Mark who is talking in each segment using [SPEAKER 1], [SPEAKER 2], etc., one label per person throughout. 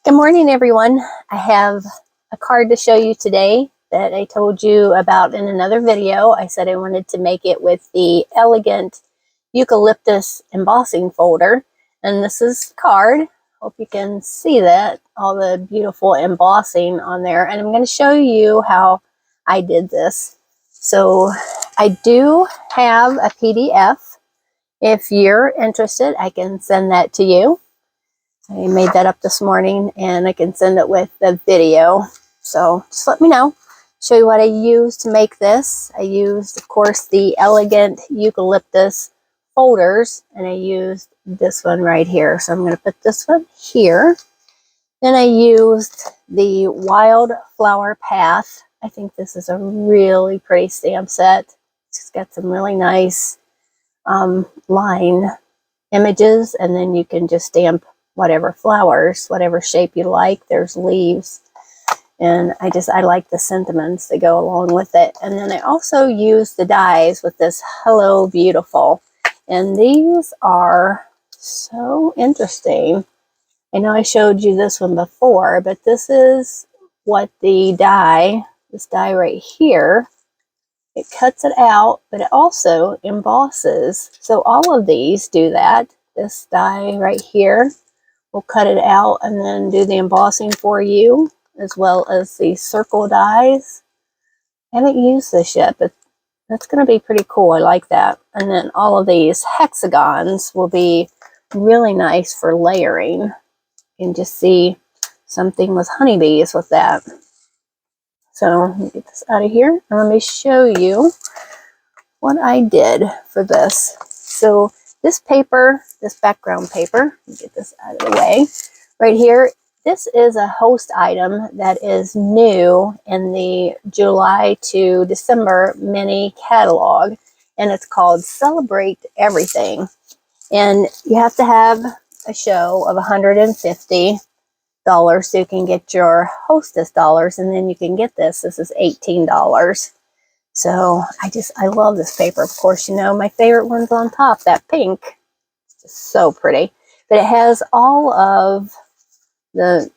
[SPEAKER 1] Good morning, everyone. I have a card to show you today that I told you about in another video. I said I wanted to make it with the elegant eucalyptus embossing folder. And this is the card. Hope you can see that, all the beautiful embossing on there. And I'm going to show you how I did this. So I do have a PDF. If you're interested, I can send that to you. I made that up this morning and I can send it with the video. So just let me know. Show you what I used to make this. I used, of course, the elegant eucalyptus folders, and I used this one right here. So I'm going to put this one here. Then I used the Wildflower path. I think this is a really pretty stamp set. It's got some really nice line images, and then you can just stamp whatever flowers, whatever shape you like. There's leaves, and I like the sentiments that go along with it. And then I also use the dies with this Hello Beautiful, and these are so interesting. I know I showed you this one before, but this is what the die, this die right here, it cuts it out, but it also embosses. So all of these do that. This die right here, we'll cut it out and then do the embossing for you, as well as the circle dies. I haven't used this yet, but that's going to be pretty cool. I like that. And then all of these hexagons will be really nice for layering. You can just see something with honeybees with that. So let me get this out of here and let me show you what I did for this. So this paper, this background paper, let me get this out of the way. Right here, this is a host item that is new in the July to December mini catalog, and it's called Celebrate Everything. And you have to have a show of $150 so you can get your hostess dollars, and then you can get this. This is $18. So I love this paper. Of course, you know, my favorite one's on top, that pink. It's just so pretty. But it has all of the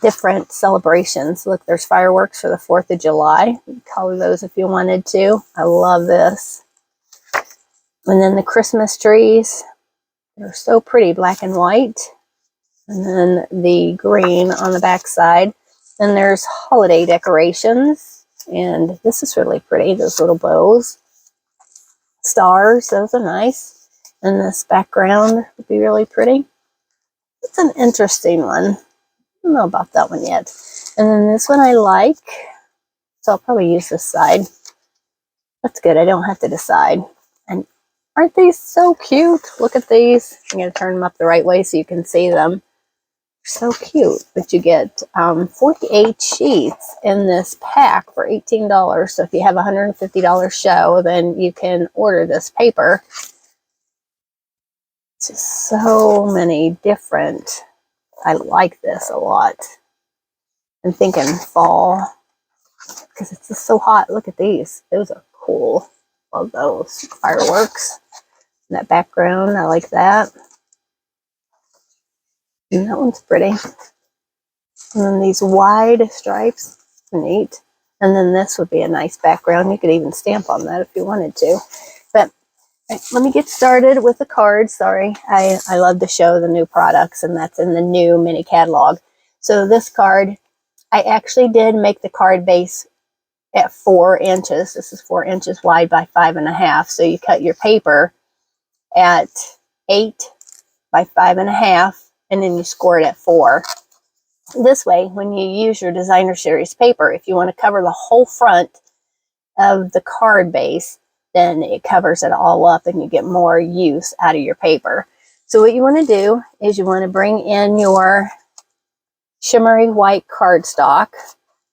[SPEAKER 1] different celebrations. Look, there's fireworks for the 4th of July. You can color those if you wanted to. I love this. And then the Christmas trees. They're so pretty, black and white. And then the green on the back side. Then there's holiday decorations. And this is really pretty, those little bows. Stars, those are nice. And this background would be really pretty. It's an interesting one. I don't know about that one yet. And then this one I like, so I'll probably use this side. That's good, I don't have to decide. And aren't these so cute? Look at these. I'm going to turn them up the right way so you can see them. So cute. But you get 48 sheets in this pack for $18. So if you have a $150 show, then you can order this paper. It's just so many different. I like this a lot. I'm thinking fall because it's just so hot. Look at these. Those are cool. Love those fireworks. And that background, I like that. And that one's pretty. And then these wide stripes, neat. And then this would be a nice background. You could even stamp on that if you wanted to. But let me get started with the cards. Sorry, I love to show the new products, and that's in the new mini catalog. So this card, I actually did make the card base at 4 inches. This is 4 inches wide by 5.5. So you cut your paper at 8 by 5.5. And then you score it at 4. This way, when you use your designer series paper, if you want to cover the whole front of the card base, then it covers it all up and you get more use out of your paper. So what you want to do is you want to bring in your shimmery white cardstock,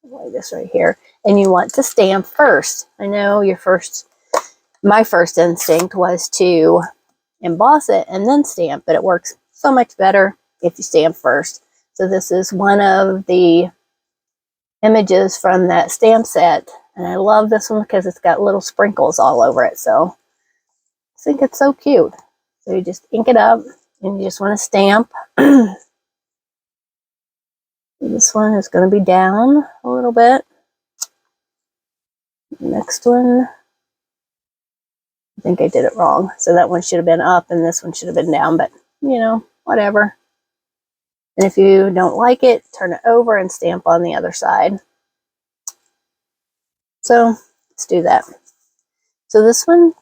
[SPEAKER 1] like this right here, and you want to stamp first. I know my first instinct was to emboss it and then stamp, but it works so much better if you stamp first. So this is one of the images from that stamp set. And I love this one because it's got little sprinkles all over it. So I think it's so cute. So you just ink it up and you just want to stamp. This one is going to be down a little bit. Next one, I think I did it wrong. So that one should have been up and this one should have been down, but you know, whatever. And if you don't like it, turn it over and stamp on the other side. So let's do that. So this one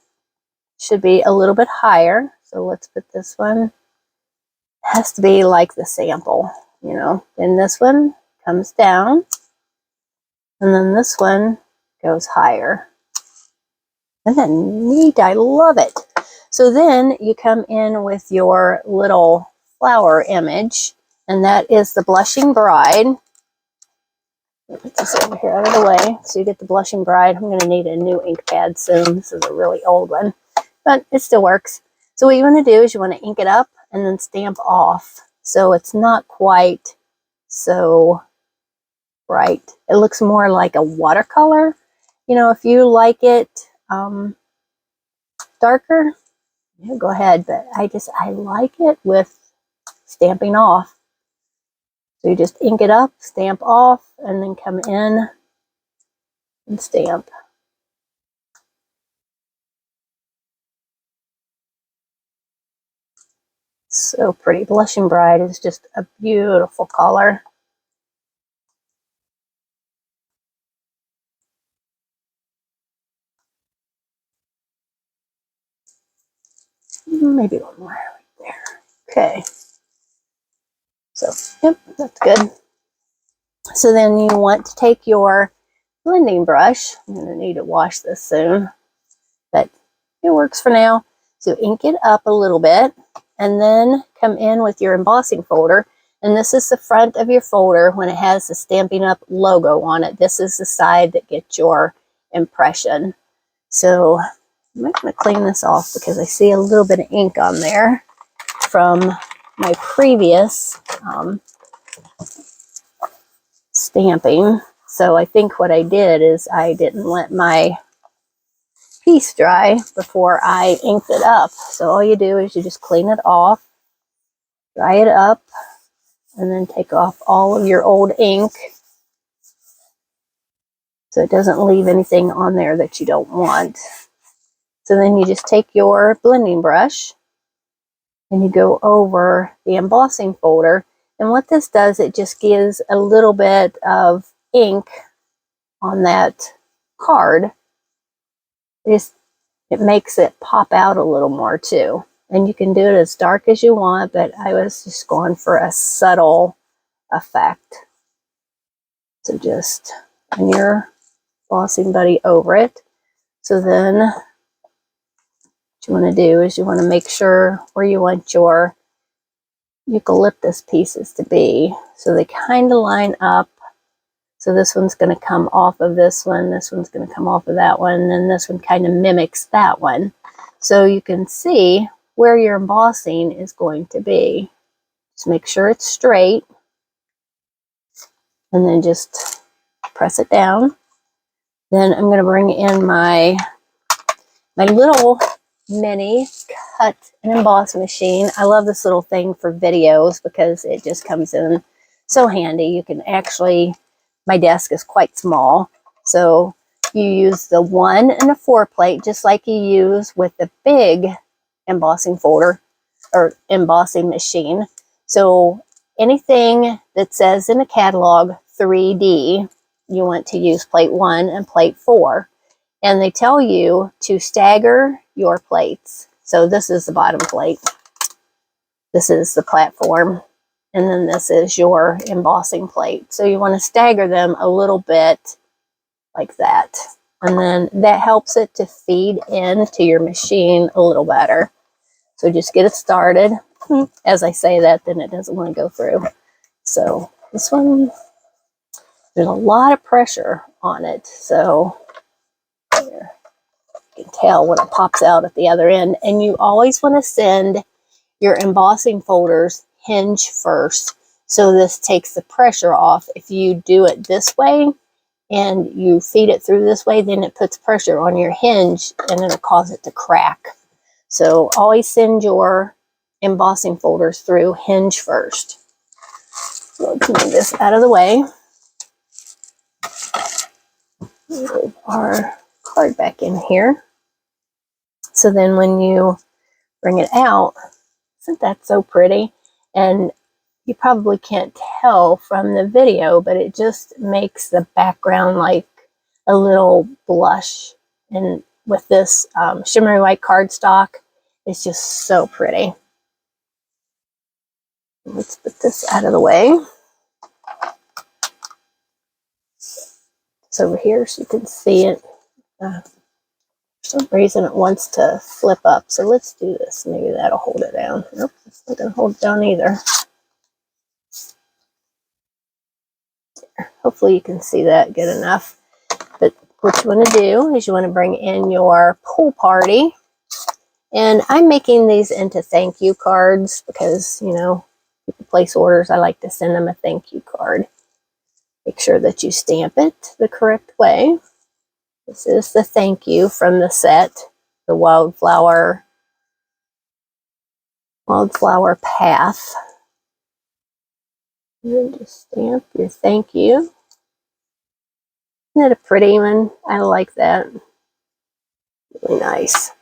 [SPEAKER 1] should be a little bit higher. So let's put this one, it has to be like the sample, you know. Then this one comes down and then this one goes higher. Isn't that neat? I love it. So then you come in with your little flower image, and that is the Blushing Bride. Put this over here out of the way so you get the Blushing Bride. I'm going to need a new ink pad soon. This is a really old one, but it still works. So what you want to do is you want to ink it up and then stamp off. So it's not quite so bright. It looks more like a watercolor. You know, if you like it darker, yeah, go ahead. But I like it with stamping off. So you just ink it up, stamp off, and then come in and stamp. So pretty. Blushing Bride is just a beautiful color. Maybe one more right there. Okay. So, yep, that's good. So then you want to take your blending brush. I'm going to need to wash this soon, but it works for now. So ink it up a little bit and then come in with your embossing folder. And this is the front of your folder when it has the Stampin' Up! Logo on it. This is the side that gets your impression. So I'm going to clean this off because I see a little bit of ink on there from my previous stamping. So I think what I did is I didn't let my piece dry before I inked it up. So all you do is you just clean it off, dry it up, and then take off all of your old ink so it doesn't leave anything on there that you don't want. So then you just take your blending brush and you go over the embossing folder. And what this does, it just gives a little bit of ink on that card. It makes it pop out a little more too. And you can do it as dark as you want, but I was just going for a subtle effect. So just run your embossing buddy over it. So then what you want to do is you want to make sure where you want your eucalyptus pieces to be. So they kind of line up. So this one's going to come off of this one's going to come off of that one, and then this one kind of mimics that one. So you can see where your embossing is going to be. Just make sure it's straight, and then just press it down. Then I'm going to bring in my little mini cut and emboss machine. I love this little thing for videos because it just comes in so handy. You can actually, my desk is quite small, so you use the 1 and a 4 plate just like you use with the big embossing folder or embossing machine. So anything that says in the catalog 3D, you want to use plate 1 and plate 4. And they tell you to stagger your plates. So this is the bottom plate. This is the platform. And then this is your embossing plate. So you want to stagger them a little bit like that. And then that helps it to feed into your machine a little better. So just get it started. As I say that, then it doesn't want to go through. So this one, there's a lot of pressure on it. So there, you can tell when it pops out at the other end. And you always want to send your embossing folders hinge first. So this takes the pressure off. If you do it this way and you feed it through this way, then it puts pressure on your hinge and it'll cause it to crack. So always send your embossing folders through hinge first. So let's move this out of the way. Move our card back in here. So then when you bring it out, isn't that so pretty? And you probably can't tell from the video, but it just makes the background like a little blush. And with this shimmery white cardstock, it's just so pretty. Let's put this out of the way. It's over here so you can see it. For some reason it wants to flip up, so let's do this. Maybe that'll hold it down. Nope, it's not going to hold it down either. Hopefully you can see that good enough. But what you want to do is you want to bring in your pool party. And I'm making these into thank you cards because, you know, people place orders. I like to send them a thank you card. Make sure that you stamp it the correct way. This is the thank you from the set, the Wildflower Path. And then just stamp your thank you. Isn't it a pretty one? I like that. Really nice.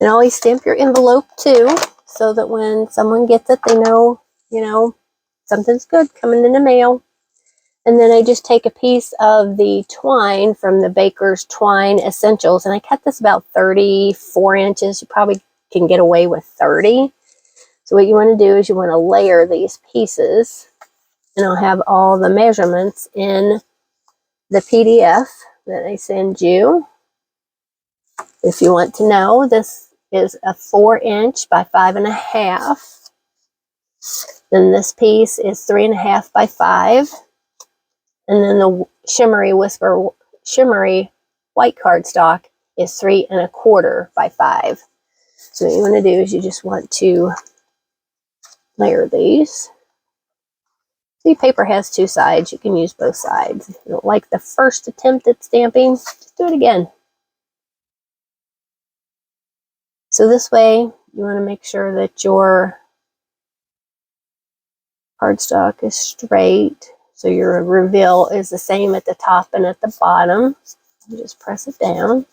[SPEAKER 1] And always stamp your envelope too, so that when someone gets it, they know, you know, something's good coming in the mail. And then I just take a piece of the twine from the Baker's Twine Essentials, and I cut this about 34 inches. You probably can get away with 30. So what you want to do is you want to layer these pieces, and I'll have all the measurements in the PDF that I send you. If you want to know, this is a 4-inch by 5.5. Then this piece is 3.5 by 5. And then the shimmery white cardstock is 3.25 by 5. So what you want to do is you just want to layer these. The paper has 2 sides. You can use both sides. If you don't like the first attempt at stamping, just do it again. So this way, you want to make sure that your cardstock is straight. So your reveal is the same at the top and at the bottom. You just press it down.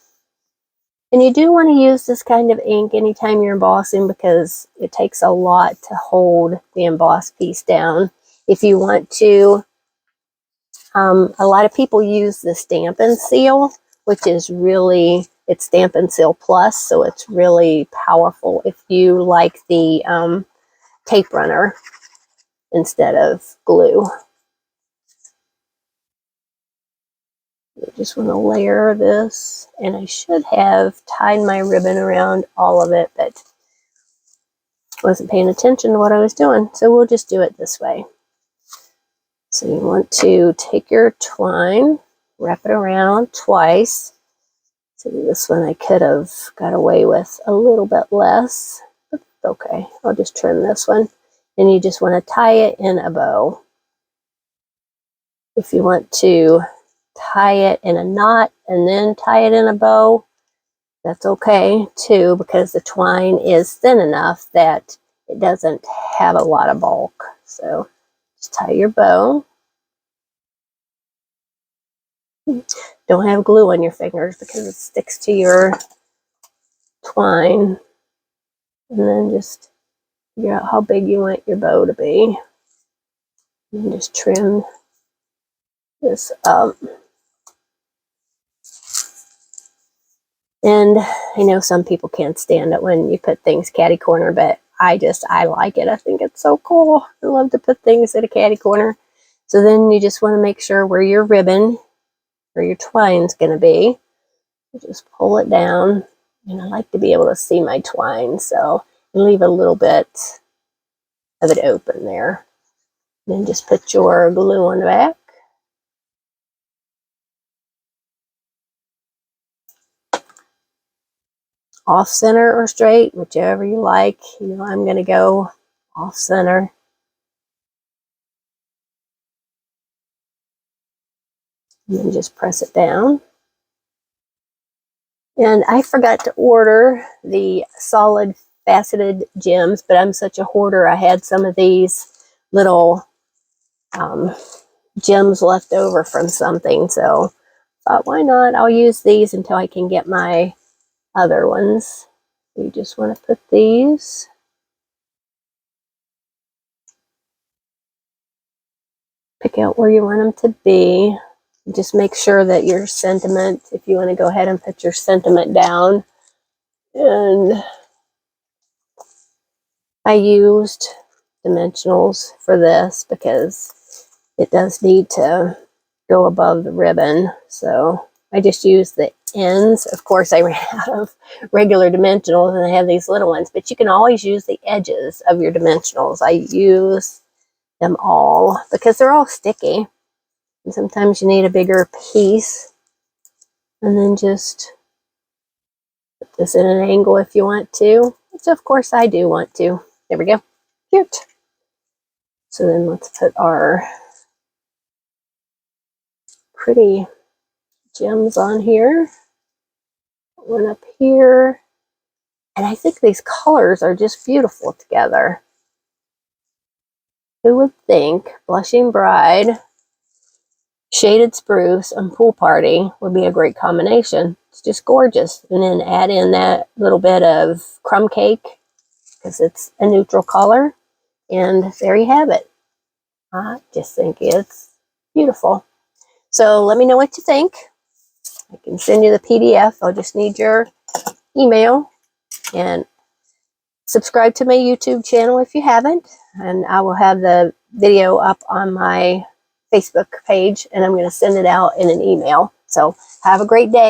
[SPEAKER 1] And you do want to use this kind of ink anytime you're embossing because it takes a lot to hold the embossed piece down. If you want to, a lot of people use the Stamp and Seal, which is really, it's Stamp and Seal Plus, so it's really powerful if you like the tape runner instead of glue. You just want to layer this, and I should have tied my ribbon around all of it, but wasn't paying attention to what I was doing, so we'll just do it this way. So you want to take your twine, wrap it around twice. So this one I could have got away with a little bit less, but okay, I'll just trim this one. And you just want to tie it in a bow. If you want to tie it in a knot and then tie it in a bow, that's okay too, because the twine is thin enough that it doesn't have a lot of bulk. So just tie your bow. Don't have glue on your fingers because it sticks to your twine. And then just figure out how big you want your bow to be. And just trim this up. And I know some people can't stand it when you put things catty corner, but I like it. I think it's so cool. I love to put things at a catty corner. So then you just want to make sure where your ribbon or your twine's going to be. You just pull it down. And I like to be able to see my twine, so leave a little bit of it open there. And then just put your glue on the back. Off center or straight, whichever you like. You know, I'm going to go off center. And then just press it down. And I forgot to order the solid faceted gems, but I'm such a hoarder. I had some of these little gems left over from something. So thought, why not? I'll use these until I can get my other ones. You just want to put these. Pick out where you want them to be. Just make sure that your sentiment, if you want to go ahead and put your sentiment down. And I used dimensionals for this because it does need to go above the ribbon. So I just used the ends. Of course, I ran out of regular dimensionals and I have these little ones, but you can always use the edges of your dimensionals. I use them all because they're all sticky. And sometimes you need a bigger piece. And then just put this in an angle if you want to, which of course I do want to. There we go. Cute. So then let's put our pretty gems on here. One up here. And I think these colors are just beautiful together. Who would think Blushing Bride, Shaded Spruce, and Pool Party would be a great combination? It's just gorgeous. And then add in that little bit of crumb cake because it's a neutral color. And there you have it. I just think it's beautiful. So let me know what you think. I can send you the PDF. I'll just need your email. And subscribe to my YouTube channel if you haven't. And I will have the video up on my Facebook page. And I'm going to send it out in an email. So have a great day.